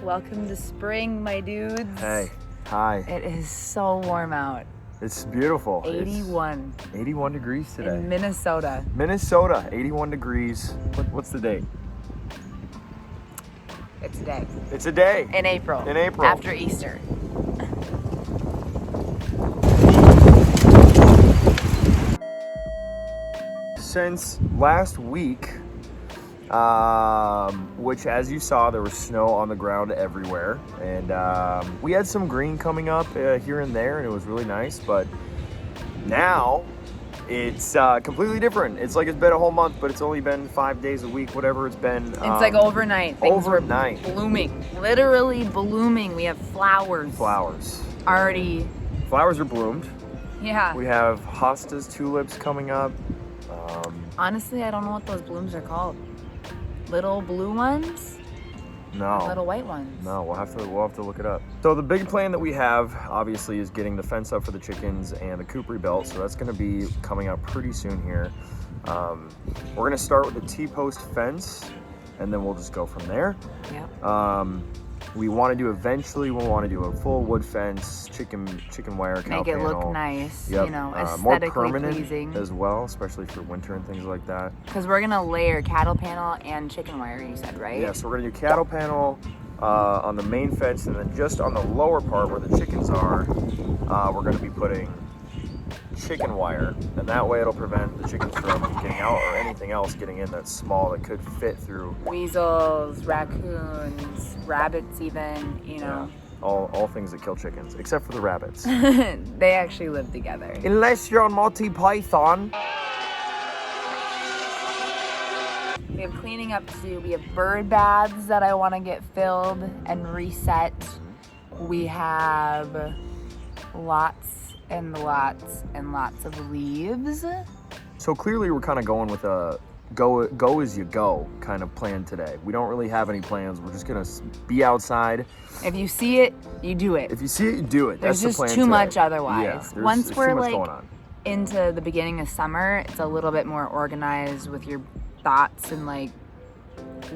Welcome to spring, my dudes. Hey, hi. It is so warm out. It's beautiful. 81. It's 81 degrees today. In Minnesota. Minnesota, 81 degrees. What's the date? It's a day. It's a day. In April. In April. After Easter. Since last week, which as you saw, there was snow on the ground everywhere. And we had some green coming up here and there, and it was really nice. But now it's completely different. It's like it's been a whole month, but it's only been 5 days a week, whatever it's been. It's like overnight. Things were overnight. blooming. Literally blooming. We have flowers. Flowers. Already. Flowers are bloomed. Yeah. We have hostas, tulips coming up. Honestly, I don't know what those blooms are called. Little blue ones? No. Little white ones? No, we'll have to look it up. So the big plan that we have, obviously, is getting the fence up for the chickens and the coop rebuilt. So that's going to be coming out pretty soon here. We're going to start with the T-post fence, and then we'll just go from there. Yep. We want to do eventually. We'll want to do a full wood fence, chicken wire, cow Make it panel. look nice. Yep. You know, More aesthetically permanent pleasing. as well, especially for winter and things like that. Because we're gonna layer cattle panel and chicken wire, you said, right? Yeah, so we're gonna do cattle panel on the main fence, and then just on the lower part where the chickens are, we're gonna be putting chicken wire, and that way it'll prevent the chickens from getting out or anything else getting in that's small that could fit through. Weasels, raccoons, rabbits even, you know. Yeah, all things that kill chickens, except for the rabbits. They actually live together. Unless you're on Monty Python. We have cleaning up to do. We have bird baths that I want to get filled and reset. We have lots and lots and lots of leaves. So clearly we're kind of going with a go as you go kind of plan today. We don't really have any plans. We're just gonna be outside. If you see it, you do it. If you see it, you do it. There's That's just the plan too today. much otherwise. Yeah, Once there's we're too much like going on. into the beginning of summer, it's a little bit more organized with your thoughts and like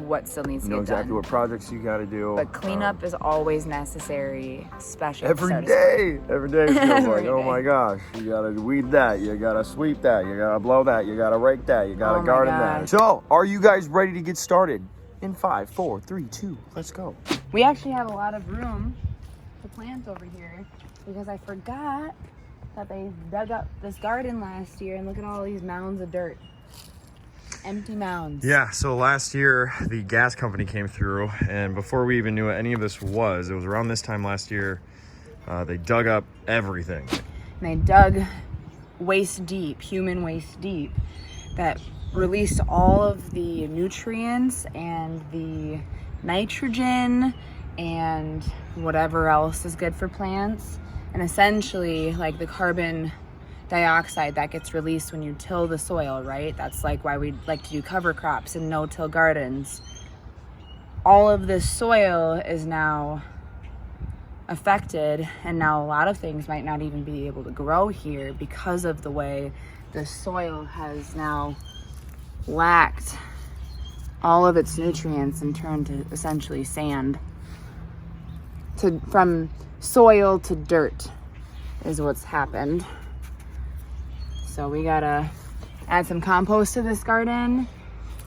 what still needs to You know get exactly done. what projects you got to do. But cleanup is always necessary, especially every at the start of day. Every day it feels Every like, oh day. my gosh, you gotta weed that, you gotta sweep that, you gotta blow that, you gotta rake that, you gotta Oh my garden gosh. that. So, are you guys ready to get started? In 5, 4, 3, 2, let's go. We actually have a lot of room to plant over here because I forgot that they dug up this garden last year and look at all these mounds of dirt. Empty mounds. Yeah, so last year the gas company came through, and before we even knew what any of this was, it was around this time last year, they dug up everything. And they dug waist deep, human waist deep, that released all of the nutrients and the nitrogen and whatever else is good for plants. And essentially, like the carbon dioxide that gets released when you till the soil, right? That's like why we like to do cover crops and no-till gardens. All of this soil is now affected, and now a lot of things might not even be able to grow here because of the way the soil has now lacked all of its nutrients and turned to essentially sand. From soil to dirt is what's happened. So we gotta add some compost to this garden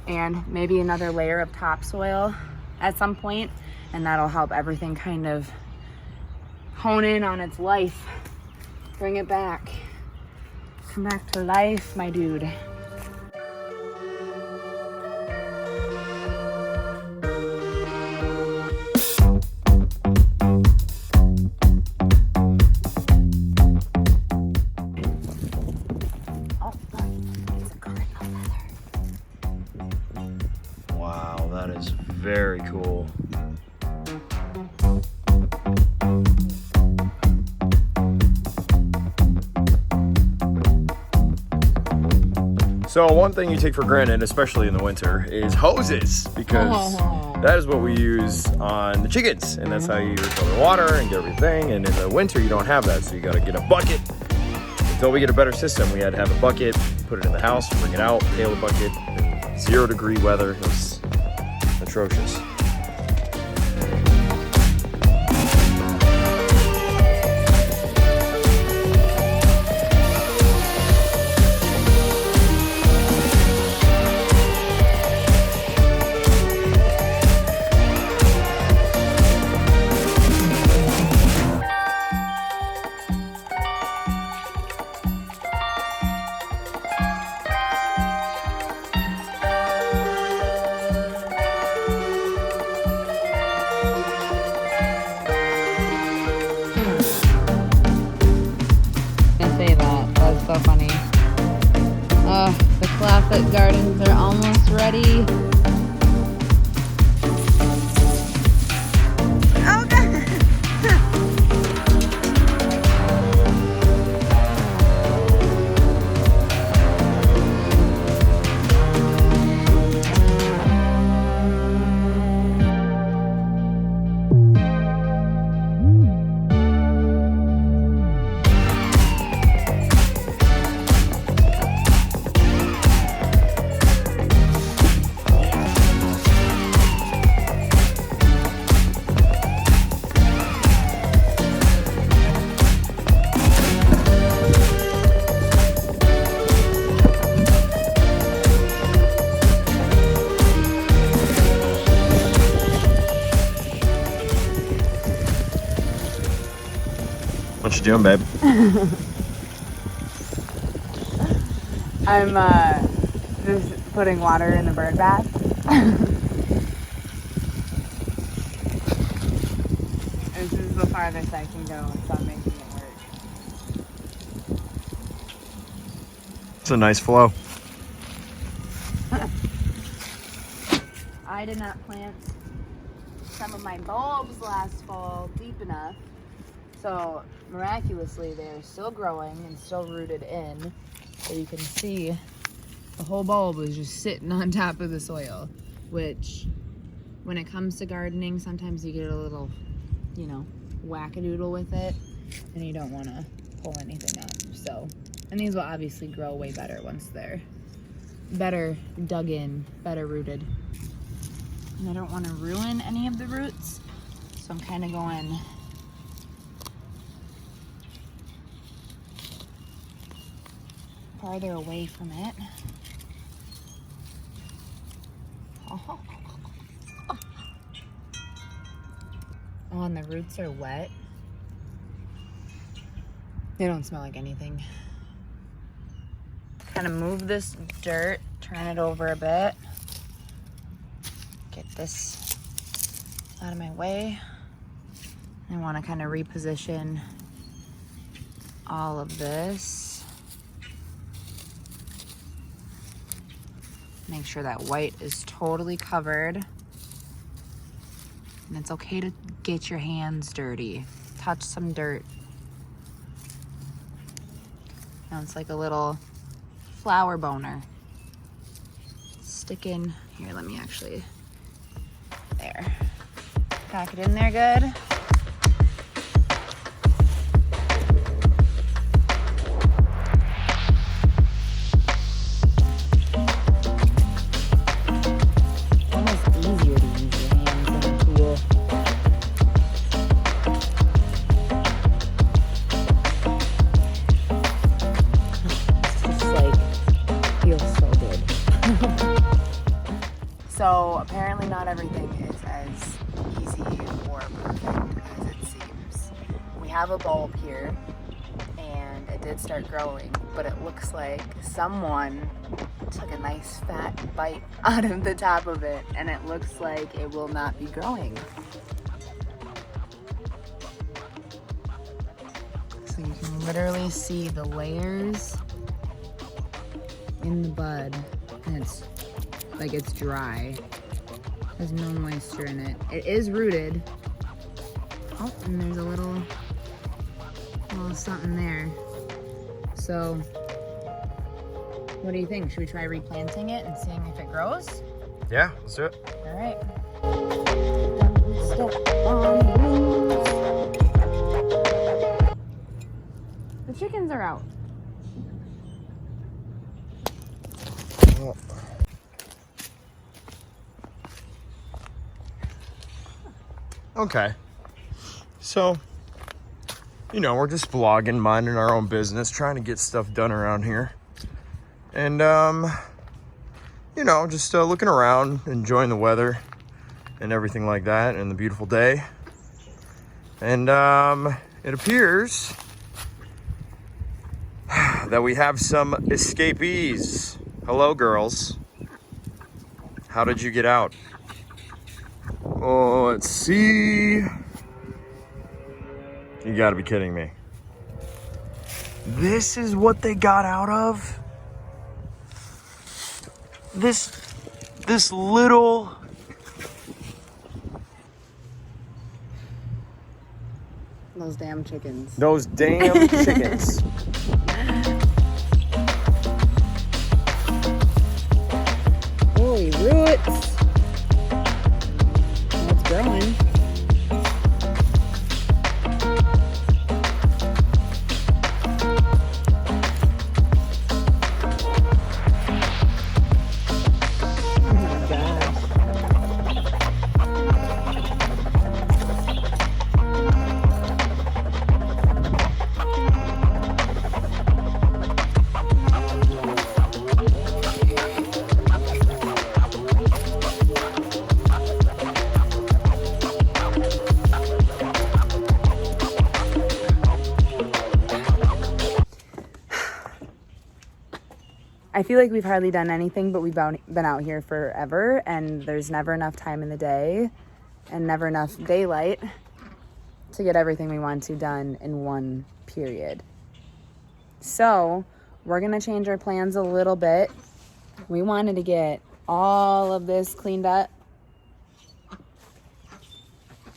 and maybe another layer of topsoil at some point, and that'll help everything kind of hone in on its life. Bring it back. Come back to life, my dude. Wow, that is very cool. So one thing you take for granted, especially in the winter, is hoses, because that is what we use on the chickens, and that's how you refill the water and get everything. And in the winter, you don't have that, so you got to get a bucket. Until we get a better system, we had to have a bucket, put it in the house, bring it out, pail a bucket. In 0 degree weather, it was atrocious. Classic Gardens are almost ready. Oh, God. What you doing, babe? I'm just putting water in the bird bath. This is the farthest I can go, so I'm making it work. It's a nice flow. I did not plant some of my bulbs last fall deep enough, so miraculously they're still growing and still rooted in. So you can see the whole bulb is just sitting on top of the soil, which when it comes to gardening, sometimes you get a little, you know, wackadoodle with it and you don't want to pull anything up. So, and these will obviously grow way better once they're better dug in, better rooted. And I don't want to ruin any of the roots, so I'm kind of going farther away from it. Oh, and the roots are wet. They don't smell like anything. Kind of move this dirt, turn it over a bit. Get this out of my way. I want to kind of reposition all of this. Make sure that white is totally covered. And it's okay to get your hands dirty. Touch some dirt. Now it's like a little flower boner. Stick in, here, let me actually, there. Pack it in there good. So apparently not everything is as easy or perfect as it seems. We have a bulb here and it did start growing, but it looks like someone took a nice fat bite out of the top of it and it looks like it will not be growing. So you can literally see the layers in the bud and it's like it's dry. There's no moisture in it. It is rooted. Oh, and there's a little something there. So, what do you think? Should we try replanting it and seeing if it grows? Yeah, let's do it. All right. The chickens are out. Oh. Okay, so, you know, we're just vlogging, minding our own business, trying to get stuff done around here. And, you know, just looking around, enjoying the weather and everything like that and the beautiful day. And it appears that we have some escapees. Hello, girls. How did you get out? Oh, let's see. You gotta be kidding me. This is what they got out of? this little. Those damn chickens. Those damn chickens. Holy roots. It's growing. I feel like we've hardly done anything, but we've been out here forever, and there's never enough time in the day and never enough daylight to get everything we want to done in one period. So we're going to change our plans a little bit. We wanted to get all of this cleaned up,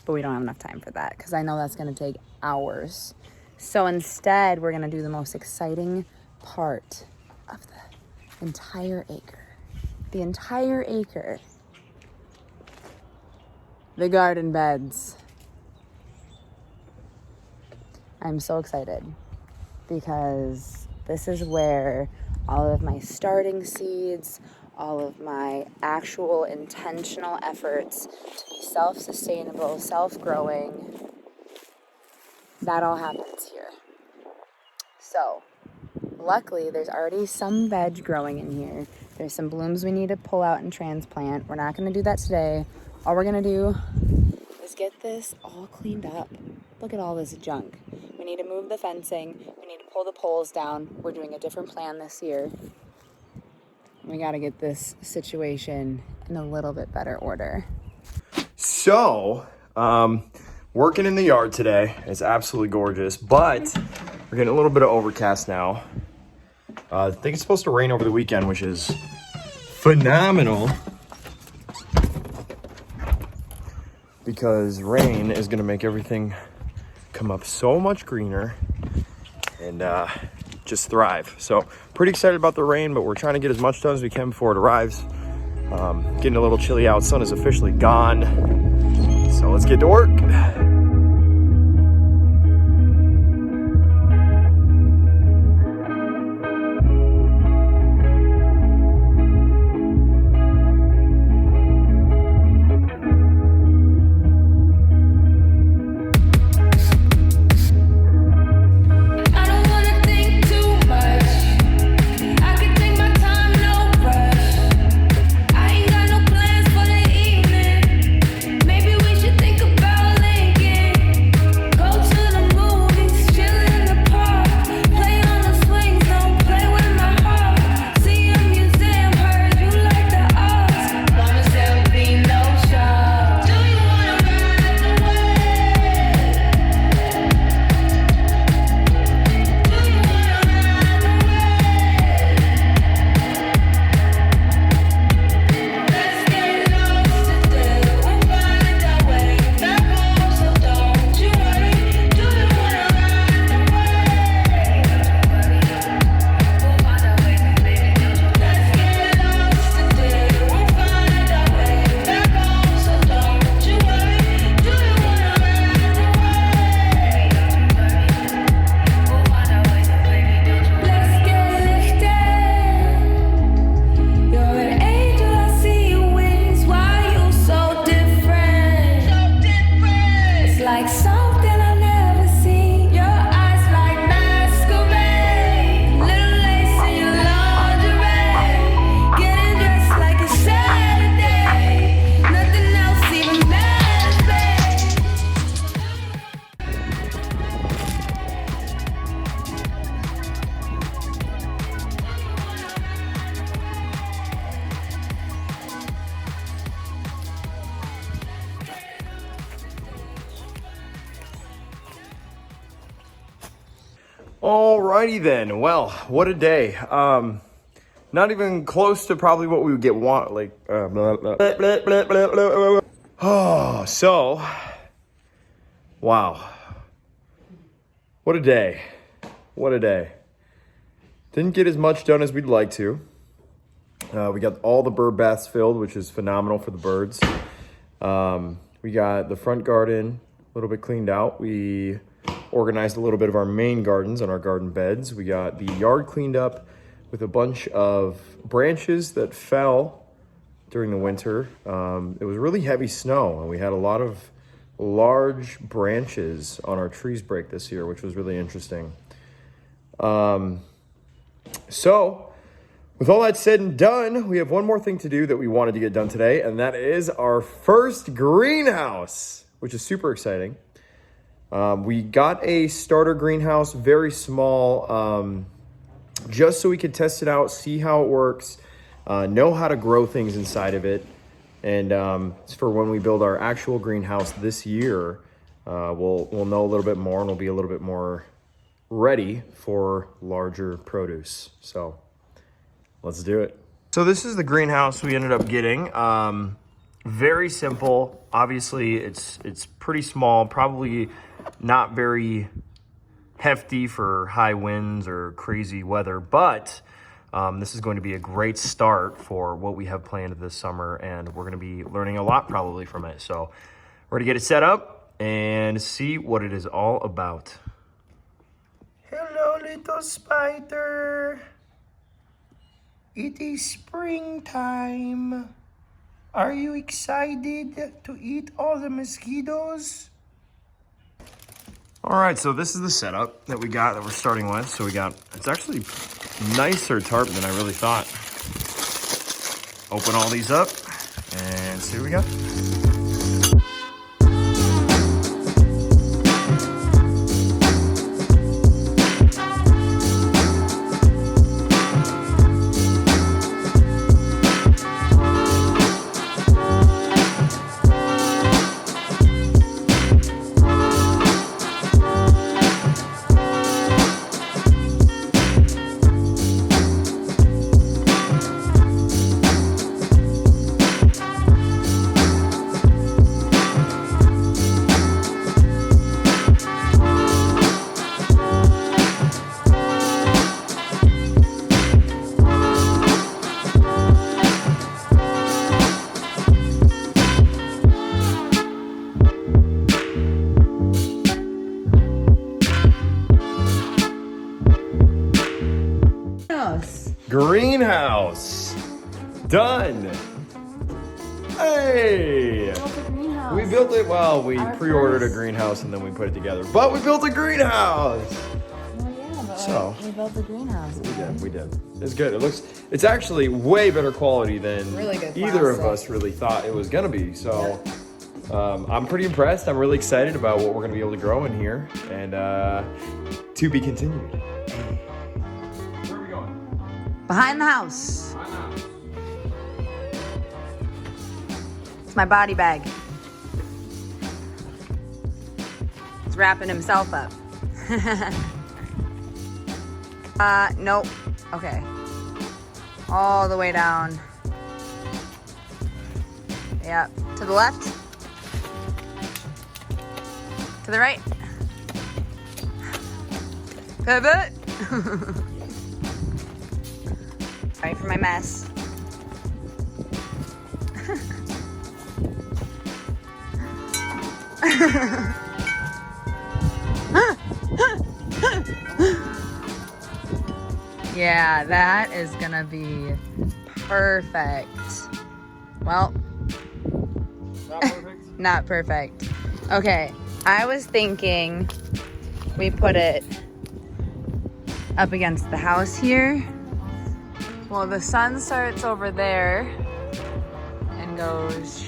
but we don't have enough time for that because I know that's going to take hours. So instead, we're going to do the most exciting part of the entire acre. The entire acre. The garden beds. I'm so excited because this is where all of my starting seeds, all of my actual intentional efforts to be self-sustainable, self-growing, that all happens here. So, luckily, there's already some veg growing in here. There's some blooms we need to pull out and transplant. We're not going to do that today. All we're going to do is get this all cleaned up. Look at all this junk. We need to move the fencing. We need to pull the poles down. We're doing a different plan this year. We got to get this situation in a little bit better order. So, working in the yard today. It's absolutely gorgeous, but we're getting a little bit of overcast now. I think it's supposed to rain over the weekend, which is phenomenal because rain is going to make everything come up so much greener and just thrive. So pretty excited about the rain, but we're trying to get as much done as we can before it arrives. Getting a little chilly out. Sun is officially gone. So let's get to work. Alrighty then. Well, what a day. Not even close to probably what we would get like. Oh, so wow, what a day! What a day! Didn't get as much done as we'd like to. We got all the bird baths filled, which is phenomenal for the birds. We got the front garden a little bit cleaned out. We organized a little bit of our main gardens on our garden beds. We got the yard cleaned up with a bunch of branches that fell during the winter. It was really heavy snow, and we had a lot of large branches on our trees break this year, which was really interesting. So, with all that said and done, we have one more thing to do that we wanted to get done today, and that is our first greenhouse, which is super exciting. We got a starter greenhouse, very small, just so we could test it out, see how it works, know how to grow things inside of it. And it's for when we build our actual greenhouse this year, we'll know a little bit more, and we'll be a little bit more ready for larger produce. So let's do it. So this is the greenhouse we ended up getting. Very simple. Obviously, it's pretty small, probably not very hefty for high winds or crazy weather, but this is going to be a great start for what we have planned this summer, and we're going to be learning a lot probably from it. So we're going to get it set up and see what it is all about. Hello, little spider. It is springtime. Are you excited to eat all the mosquitoes? All right, so this is the setup that we got that we're starting with. So it's actually nicer tarp than I really thought. Open all these up and see what we got. Greenhouse done. Hey, we built it. Well, we pre-ordered a greenhouse and then we put it together, but we built a greenhouse. So we built the greenhouse. We did. It's good. It's actually way better quality than Really good either of plastic. us really thought it was gonna be. So I'm pretty impressed. I'm really excited about what we're gonna be able to grow in here, and to be continued. Where are we going? Behind the house. It's my body bag. He's wrapping himself up. Nope. Okay. All the way down. Yep. To the left. To the right. Pivot. Sorry for my mess. Yeah, that is gonna be perfect. Well, Not perfect. not perfect. Okay, I was thinking we put it up against the house here. Well, the sun starts over there and goes.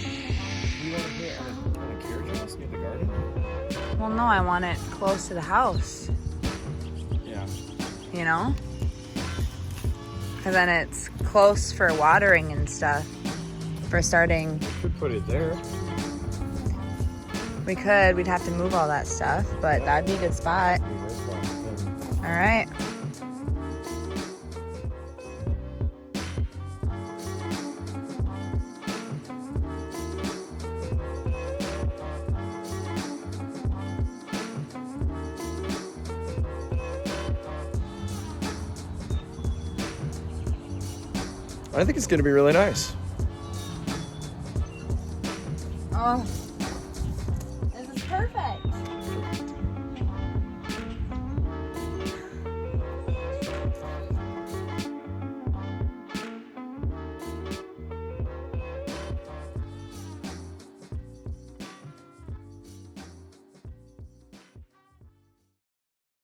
You want to put it in a carriage house near the garden? Well, no, I want it close to the house. Yeah. You know? Because then it's close for watering and stuff. For starting. Could put it there. We could. We'd have to move all that stuff, but that'd be a good spot. All right. I think it's gonna be really nice. Oh, this is perfect.